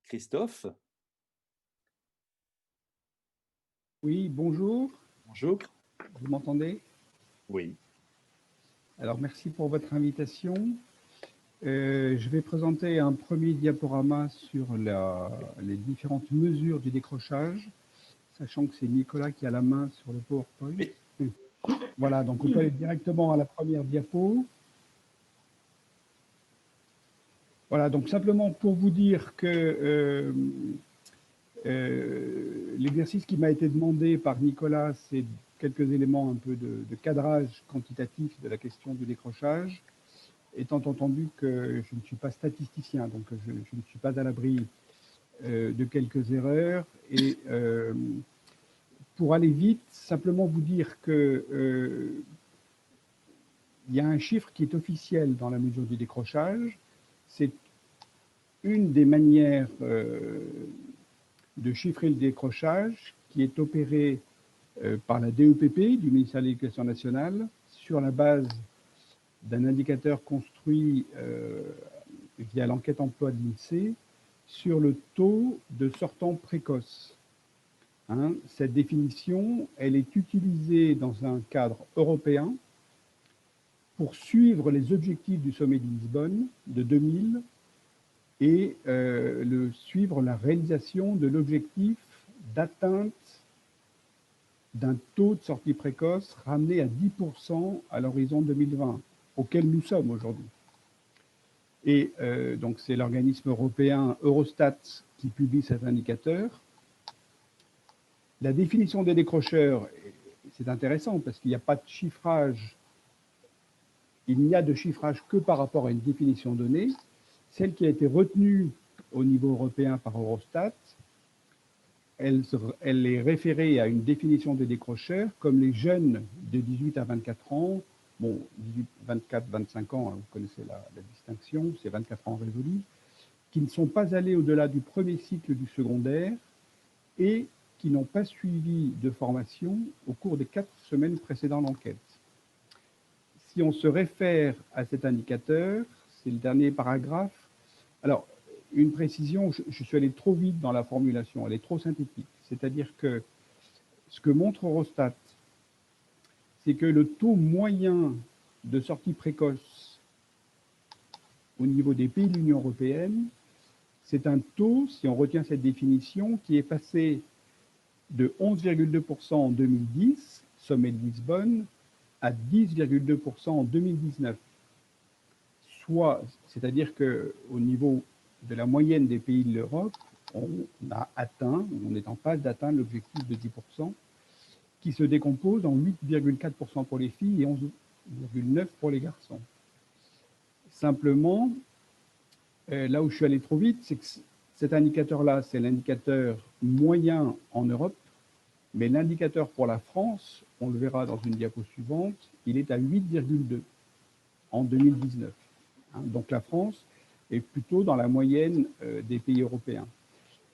Christophe, Oui, bonjour, bonjour. vous m'entendez? Oui. Alors, merci pour votre invitation. Je vais présenter un premier diaporama sur les différentes mesures du décrochage, sachant que c'est Nicolas qui a la main sur le PowerPoint. Oui. Voilà, donc on peut aller directement à la première diapo. Voilà, donc simplement pour vous dire que l'exercice qui m'a été demandé par Nicolas, c'est quelques éléments un peu de cadrage quantitatif de la question du décrochage, étant entendu que je ne suis pas statisticien, donc je ne suis pas à l'abri de quelques erreurs. Et pour aller vite, simplement vous dire que il y a un chiffre qui est officiel dans la mesure du décrochage. C'est une des manières de chiffrer le décrochage qui est opérée par la DEPP, du ministère de l'Éducation nationale, sur la base d'un indicateur construit via l'enquête emploi de l'INSEE sur le taux de sortants précoces. Hein, cette définition, elle est utilisée dans un cadre européen pour suivre les objectifs du sommet de Lisbonne de 2000 et suivre la réalisation de l'objectif d'atteinte d'un taux de sortie précoce ramené à 10% à l'horizon 2020, auquel nous sommes aujourd'hui. Et donc c'est l'organisme européen Eurostat qui publie cet indicateur. La définition des décrocheurs, c'est intéressant parce qu'il n'y a pas de chiffrage, il n'y a de chiffrage que par rapport à une définition donnée. Celle qui a été retenue au niveau européen par Eurostat, elle est référée à une définition des décrocheurs comme les jeunes de 18 à 24 ans, bon, 18, 24, 25 ans, hein, vous connaissez la distinction, c'est 24 ans révolus, qui ne sont pas allés au-delà du premier cycle du secondaire et qui n'ont pas suivi de formation au cours des 4 semaines précédant l'enquête. Si on se réfère à cet indicateur, c'est le dernier paragraphe. Alors, une précision, je suis allé trop vite dans la formulation, elle est trop synthétique. C'est-à-dire que ce que montre Eurostat, c'est que le taux moyen de sortie précoce au niveau des pays de l'Union européenne, c'est un taux, si on retient cette définition, qui est passé de 11,2% en 2010, sommet de Lisbonne, à 10,2% en 2019. Soit, c'est-à-dire qu'au niveau de la moyenne des pays de l'Europe, on a atteint, on est en phase d'atteindre l'objectif de 10%, qui se décompose en 8,4% pour les filles et 11,9% pour les garçons. Simplement, là où je suis allé trop vite, c'est que cet indicateur-là, c'est l'indicateur moyen en Europe, mais l'indicateur pour la France, on le verra dans une diapo suivante, il est à 8,2 en 2019. Hein, donc la France est plutôt dans la moyenne des pays européens.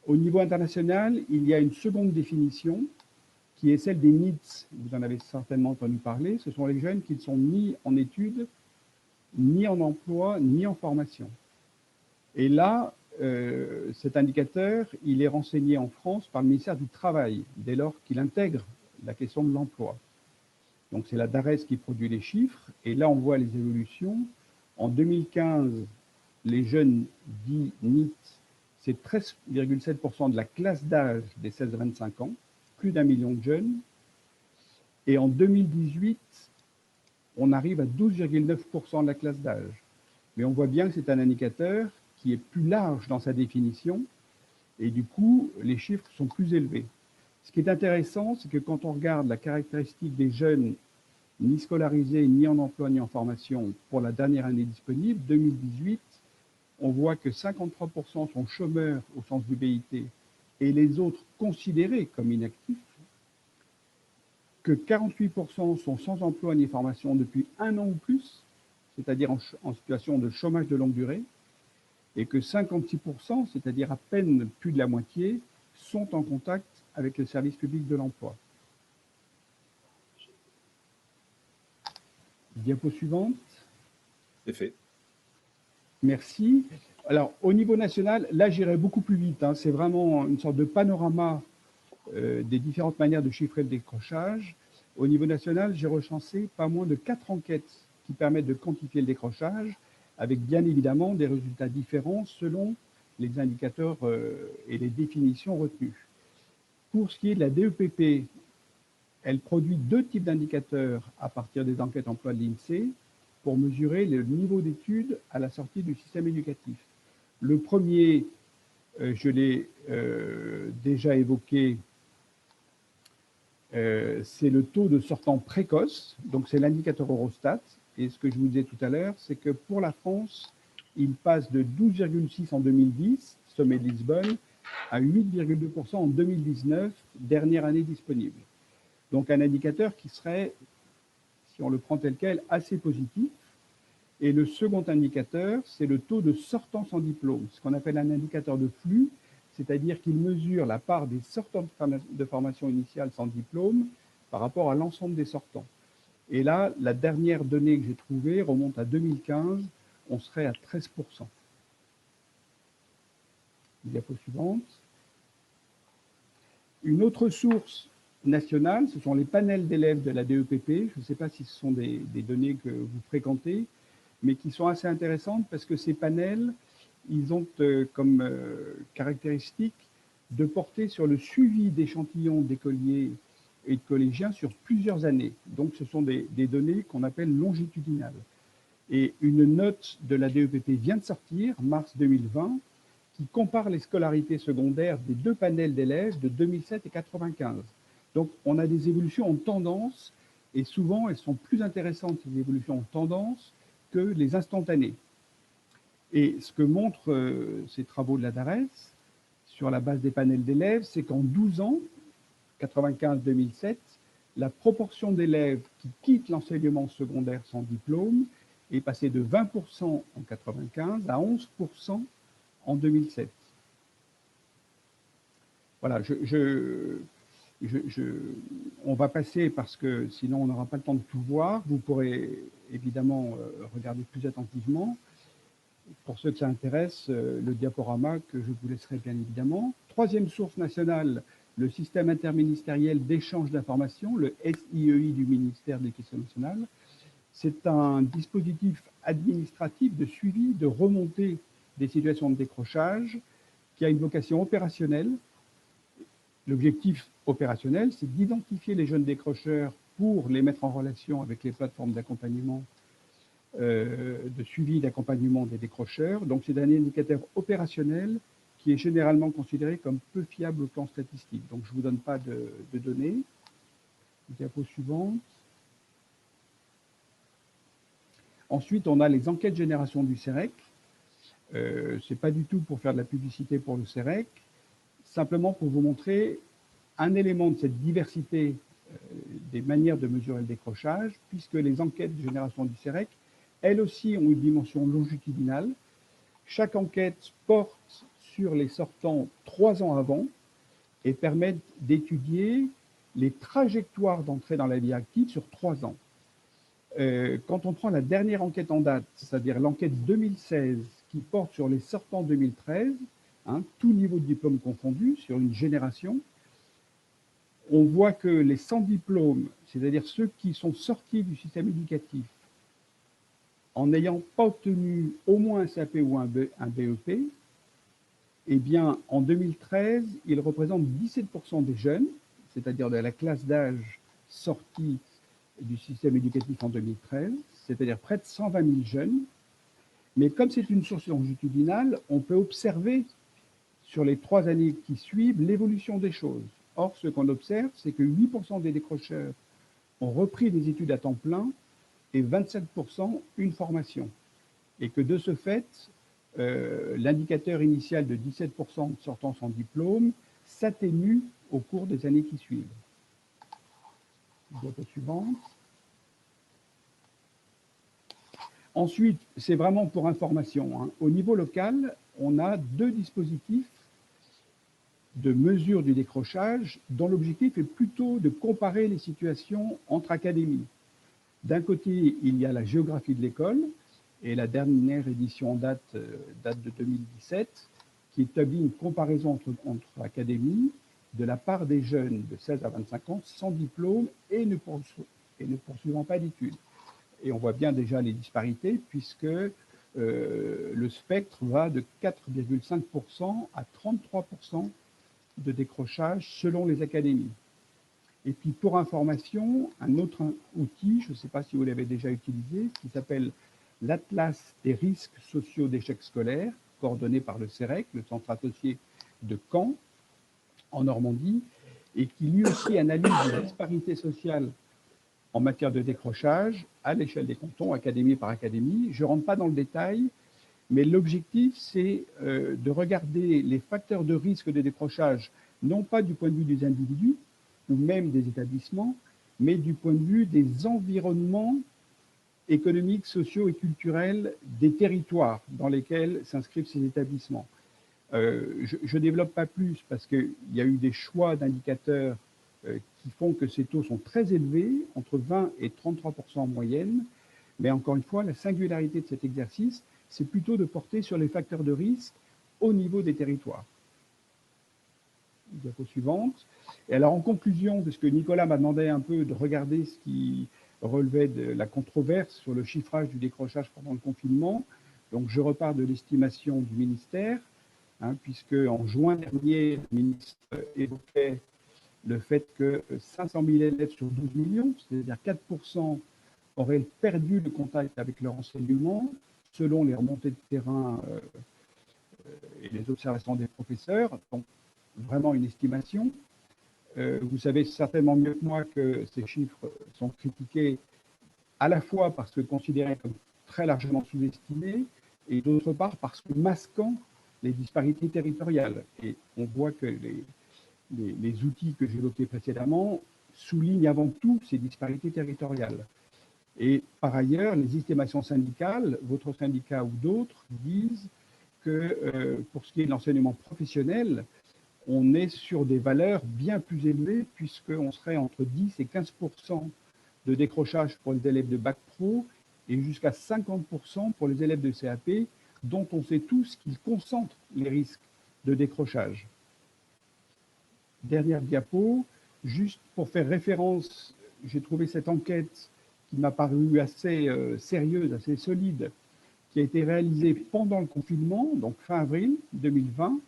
Au niveau international, il y a une seconde définition qui est celle des NEETs. Vous en avez certainement entendu parler. Ce sont les jeunes qui ne sont ni en études, ni en emploi, ni en formation. Et là, cet indicateur, il est renseigné en France par le ministère du Travail, dès lors qu'il intègre la question de l'emploi. Donc c'est la DARES qui produit les chiffres, et là on voit les évolutions. En 2015, les jeunes dits NEET, c'est 13,7% de la classe d'âge des 16-25 ans, plus d'1 million de jeunes. Et en 2018, on arrive à 12,9% de la classe d'âge. Mais on voit bien que c'est un indicateur qui est plus large dans sa définition, et du coup, les chiffres sont plus élevés. Ce qui est intéressant, c'est que quand on regarde la caractéristique des jeunes ni scolarisés, ni en emploi, ni en formation pour la dernière année disponible, 2018, on voit que 53% sont chômeurs au sens du BIT et les autres considérés comme inactifs, que 48% sont sans emploi ni formation depuis 1 an ou plus, c'est-à-dire en situation de chômage de longue durée, et que 56%, c'est-à-dire à peine plus de la moitié, sont en contact avec le service public de l'emploi. Diapo suivante. C'est fait. Merci. Alors, au niveau national, là, j'irai beaucoup plus vite, hein. C'est vraiment une sorte de panorama des différentes manières de chiffrer le décrochage. Au niveau national, j'ai recensé pas moins de 4 enquêtes qui permettent de quantifier le décrochage, avec bien évidemment des résultats différents selon les indicateurs et les définitions retenues. Pour ce qui est de la DEPP, elle produit 2 types d'indicateurs à partir des enquêtes emploi de l'INSEE pour mesurer le niveau d'études à la sortie du système éducatif. Le premier, je l'ai déjà évoqué, c'est le taux de sortants précoces, donc c'est l'indicateur Eurostat. Et ce que je vous disais tout à l'heure, c'est que pour la France, il passe de 12,6 en 2010, sommet de Lisbonne, à 8,2% en 2019, dernière année disponible. Donc un indicateur qui serait, si on le prend tel quel, assez positif. Et le second indicateur, c'est le taux de sortants sans diplôme, ce qu'on appelle un indicateur de flux, c'est-à-dire qu'il mesure la part des sortants de formation initiale sans diplôme par rapport à l'ensemble des sortants. Et là, la dernière donnée que j'ai trouvée remonte à 2015, on serait à 13%. Diapo suivante. Une autre source nationale, ce sont les panels d'élèves de la DEPP. Je ne sais pas si ce sont des données que vous fréquentez, mais qui sont assez intéressantes parce que ces panels, ils ont comme caractéristique de porter sur le suivi d'échantillons d'écoliers et de collégiens sur plusieurs années. Donc, ce sont des données qu'on appelle longitudinales. Et une note de la DEPP vient de sortir, mars 2020, qui compare les scolarités secondaires des 2 panels d'élèves de 2007 et 95. Donc, on a des évolutions en tendance, et souvent, elles sont plus intéressantes, ces évolutions en tendance, que les instantanées. Et ce que montrent ces travaux de la DARES, sur la base des panels d'élèves, c'est qu'en 12 ans, 95-2007, la proportion d'élèves qui quittent l'enseignement secondaire sans diplôme est passée de 20% en 95 à 11% en 2007. Voilà, on va passer parce que sinon on n'aura pas le temps de tout voir. Vous pourrez évidemment regarder plus attentivement. Pour ceux que ça intéresse, le diaporama que je vous laisserai bien évidemment. Troisième source nationale, le système interministériel d'échange d'informations, le SIEI du ministère de l'Éducation nationale. C'est un dispositif administratif de suivi, de remontée des situations de décrochage qui a une vocation opérationnelle. L'objectif opérationnel, c'est d'identifier les jeunes décrocheurs pour les mettre en relation avec les plateformes d'accompagnement, de suivi d'accompagnement des décrocheurs. Donc, c'est un indicateur opérationnel qui est généralement considéré comme peu fiable au plan statistique. Donc, je ne vous donne pas de données. Diapo suivante. Ensuite, on a les enquêtes génération du CEREC. Ce n'est pas du tout pour faire de la publicité pour le CEREC, simplement pour vous montrer un élément de cette diversité des manières de mesurer le décrochage, puisque les enquêtes de génération du CEREC, elles aussi ont une dimension longitudinale. Chaque enquête porte sur les sortants 3 ans avant et permet d'étudier les trajectoires d'entrée dans la vie active sur 3 ans. Quand on prend la dernière enquête en date, c'est-à-dire l'enquête 2016, qui porte sur les sortants 2013, tout niveau de diplôme confondu, sur une génération, on voit que les sans diplôme, c'est-à-dire ceux qui sont sortis du système éducatif en n'ayant pas obtenu au moins un CAP ou un BEP, eh bien, en 2013, ils représentent 17% des jeunes, c'est-à-dire de la classe d'âge sortie du système éducatif en 2013, c'est-à-dire près de 120 000 jeunes. Mais comme c'est une source longitudinale, on peut observer sur les 3 années qui suivent l'évolution des choses. Or, ce qu'on observe, c'est que 8% des décrocheurs ont repris des études à temps plein et 27% une formation. Et que de ce fait, l'indicateur initial de 17% de sortants sans diplôme s'atténue au cours des années qui suivent. Diapo suivante. Ensuite, c'est vraiment pour information. Au niveau local, on a 2 dispositifs de mesure du décrochage dont l'objectif est plutôt de comparer les situations entre académies. D'un côté, il y a la géographie de l'école Et la dernière édition en date de 2017, qui établit une comparaison entre académies de la part des jeunes de 16 à 25 ans sans diplôme et ne poursuivant pas d'études. Et on voit bien déjà les disparités, puisque le spectre va de 4,5% à 33% de décrochage selon les académies. Et puis pour information, un autre outil, je ne sais pas si vous l'avez déjà utilisé, qui s'appelle l'Atlas des risques sociaux d'échec scolaire, coordonné par le CEREC, le centre associé de Caen, en Normandie, et qui lui aussi analyse les disparités sociales en matière de décrochage à l'échelle des cantons, académie par académie. Je ne rentre pas dans le détail, mais l'objectif, c'est de regarder les facteurs de risque de décrochage, non pas du point de vue des individus ou même des établissements, mais du point de vue des environnements économiques, sociaux et culturels des territoires dans lesquels s'inscrivent ces établissements. Je ne développe pas plus parce qu'il y a eu des choix d'indicateurs qui font que ces taux sont très élevés, entre 20 et 33% en moyenne. Mais encore une fois, la singularité de cet exercice, c'est plutôt de porter sur les facteurs de risque au niveau des territoires. Diapo suivante. Et alors, en conclusion, parce que Nicolas m'a demandé un peu de regarder ce qui relevait de la controverse sur le chiffrage du décrochage pendant le confinement, donc je repars de l'estimation du ministère, puisque en juin dernier, le ministre évoquait le fait que 500 000 élèves sur 12 millions, c'est-à-dire 4%, auraient perdu le contact avec leur enseignement, selon les remontées de terrain et les observations des professeurs. Donc, vraiment une estimation. Vous savez certainement mieux que moi que ces chiffres sont critiqués à la fois parce que considérés comme très largement sous-estimés et d'autre part parce que masquant les disparités territoriales. Et on voit que les outils que j'évoquais précédemment soulignent avant tout ces disparités territoriales. Et par ailleurs, les estimations syndicales, votre syndicat ou d'autres, disent que pour ce qui est de l'enseignement professionnel, on est sur des valeurs bien plus élevées, puisqu'on serait entre 10 et 15% de décrochage pour les élèves de Bac Pro et jusqu'à 50% pour les élèves de CAP, dont on sait tous qu'ils concentrent les risques de décrochage. Dernière diapo, juste pour faire référence, j'ai trouvé cette enquête qui m'a paru assez sérieuse, assez solide, qui a été réalisée pendant le confinement, donc fin avril 2020,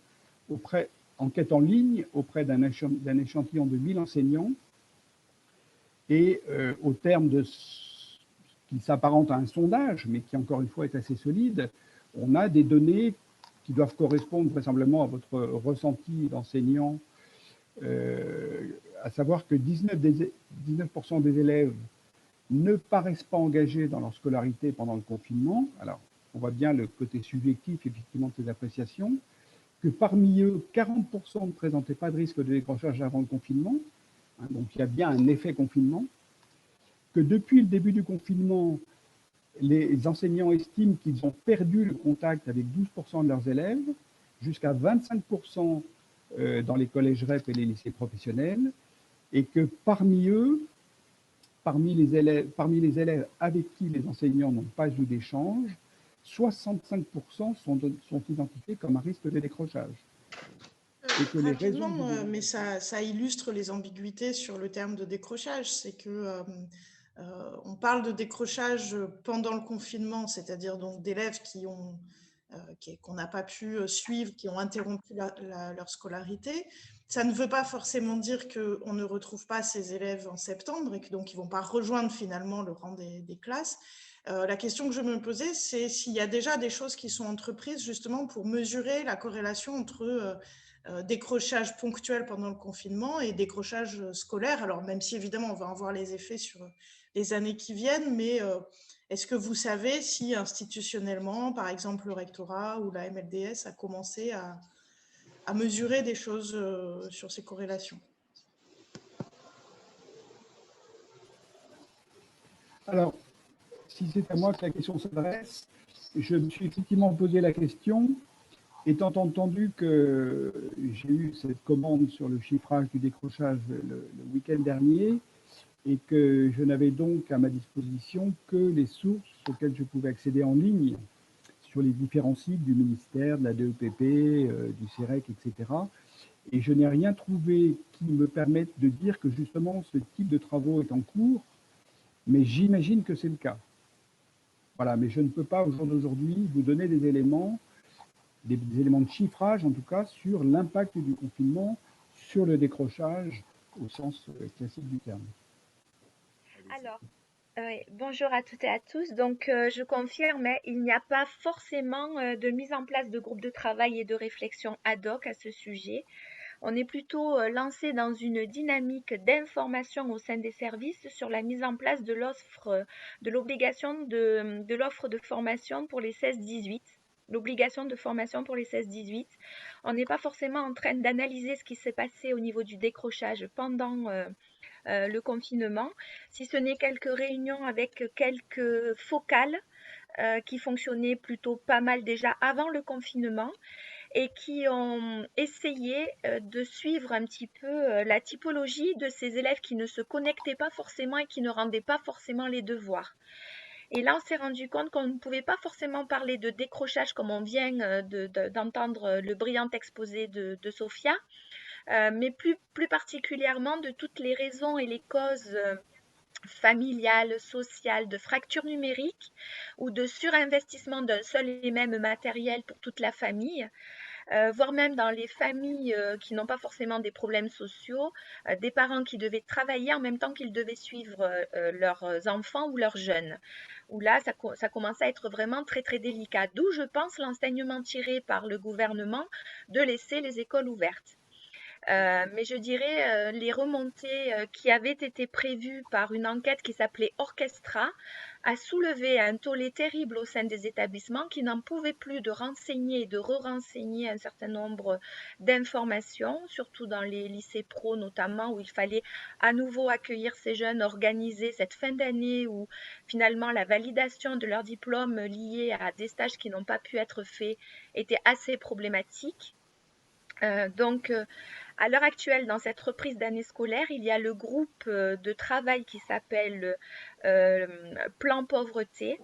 enquête en ligne auprès d'un échantillon de 1000 enseignants. Et au terme de ce qui s'apparente à un sondage, mais qui encore une fois est assez solide, on a des données qui doivent correspondre vraisemblablement à votre ressenti d'enseignant, à savoir que 19% des élèves ne paraissent pas engagés dans leur scolarité pendant le confinement. Alors, on voit bien le côté subjectif, effectivement, de ces appréciations, que parmi eux, 40% ne présentaient pas de risque de décrochage avant le confinement, donc il y a bien un effet confinement, que depuis le début du confinement, les enseignants estiment qu'ils ont perdu le contact avec 12% de leurs élèves, jusqu'à 25% dans les collèges REP et les lycées professionnels, et que parmi eux, parmi les élèves avec qui les enseignants n'ont pas eu d'échange, 65% sont identifiés comme un risque de décrochage. Et que rapidement, mais ça illustre les ambiguïtés sur le terme de décrochage. C'est que on parle de décrochage pendant le confinement, c'est-à-dire donc d'élèves qu'on n'a pas pu suivre, qui ont interrompu leur scolarité. Ça ne veut pas forcément dire qu'on ne retrouve pas ces élèves en septembre et que donc ils ne vont pas rejoindre finalement le rang des classes. La question que je me posais, c'est s'il y a déjà des choses qui sont entreprises justement pour mesurer la corrélation entre décrochage ponctuel pendant le confinement et décrochage scolaire. Alors même si évidemment on va en voir les effets sur les années qui viennent, mais est-ce que vous savez si institutionnellement, par exemple le rectorat ou la MLDS a commencé à mesurer des choses sur ces corrélations? Alors, si c'est à moi que la question s'adresse, je me suis effectivement posé la question, étant entendu que j'ai eu cette commande sur le chiffrage du décrochage le week-end dernier, et que je n'avais donc à ma disposition que les sources auxquelles je pouvais accéder en ligne sur les différents sites du ministère, de la DEPP, du CEREC, etc. Et je n'ai rien trouvé qui me permette de dire que justement ce type de travaux est en cours, mais j'imagine que c'est le cas. Voilà, mais je ne peux pas au jour d'aujourd'hui vous donner des éléments de chiffrage en tout cas sur l'impact du confinement sur le décrochage au sens classique du terme. Alors, oui, bonjour à toutes et à tous. Donc, je confirme, hein, il n'y a pas forcément de mise en place de groupes de travail et de réflexion ad hoc à ce sujet. On est plutôt lancé dans une dynamique d'information au sein des services sur la mise en place de l'offre, de l'obligation de l'offre de formation pour les 16-18. L'obligation de formation pour les 16-18. On n'est pas forcément en train d'analyser ce qui s'est passé au niveau du décrochage pendant le confinement, si ce n'est quelques réunions avec quelques focales qui fonctionnaient plutôt pas mal déjà avant le confinement et qui ont essayé de suivre un petit peu la typologie de ces élèves qui ne se connectaient pas forcément et qui ne rendaient pas forcément les devoirs. Et là, on s'est rendu compte qu'on ne pouvait pas forcément parler de décrochage comme on vient d'entendre le brillant exposé de Sophia, mais plus particulièrement de toutes les raisons et les causes familiales, sociales, de fractures numériques ou de surinvestissement d'un seul et même matériel pour toute la famille, voire même dans les familles qui n'ont pas forcément des problèmes sociaux, des parents qui devaient travailler en même temps qu'ils devaient suivre leurs enfants ou leurs jeunes. Où là, ça commence à être vraiment très très délicat. D'où je pense l'enseignement tiré par le gouvernement de laisser les écoles ouvertes. Mais je dirais les remontées qui avaient été prévues par une enquête qui s'appelait Orchestra a soulevé un tollé terrible au sein des établissements qui n'en pouvaient plus de renseigner et de re-renseigner un certain nombre d'informations, surtout dans les lycées pro notamment, où il fallait à nouveau accueillir ces jeunes, organiser cette fin d'année où finalement la validation de leur diplôme lié à des stages qui n'ont pas pu être faits était assez problématique. Donc, à l'heure actuelle, dans cette reprise d'année scolaire, il y a le groupe de travail qui s'appelle Plan Pauvreté,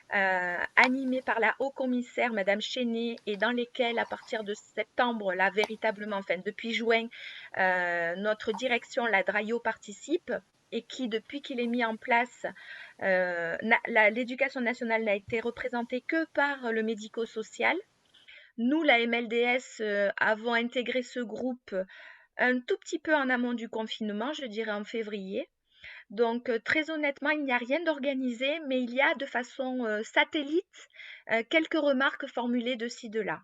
animé par la haut-commissaire Madame Chenet et dans lesquels, à partir de septembre, là véritablement, enfin depuis juin, notre direction, la DRAIO, participe et qui, depuis qu'il est mis en place, l'éducation nationale n'a été représentée que par le médico-social. Nous, la MLDS, avons intégré ce groupe un tout petit peu en amont du confinement, je dirais en février. Donc, très honnêtement, il n'y a rien d'organisé, mais il y a de façon satellite quelques remarques formulées de ci, de là.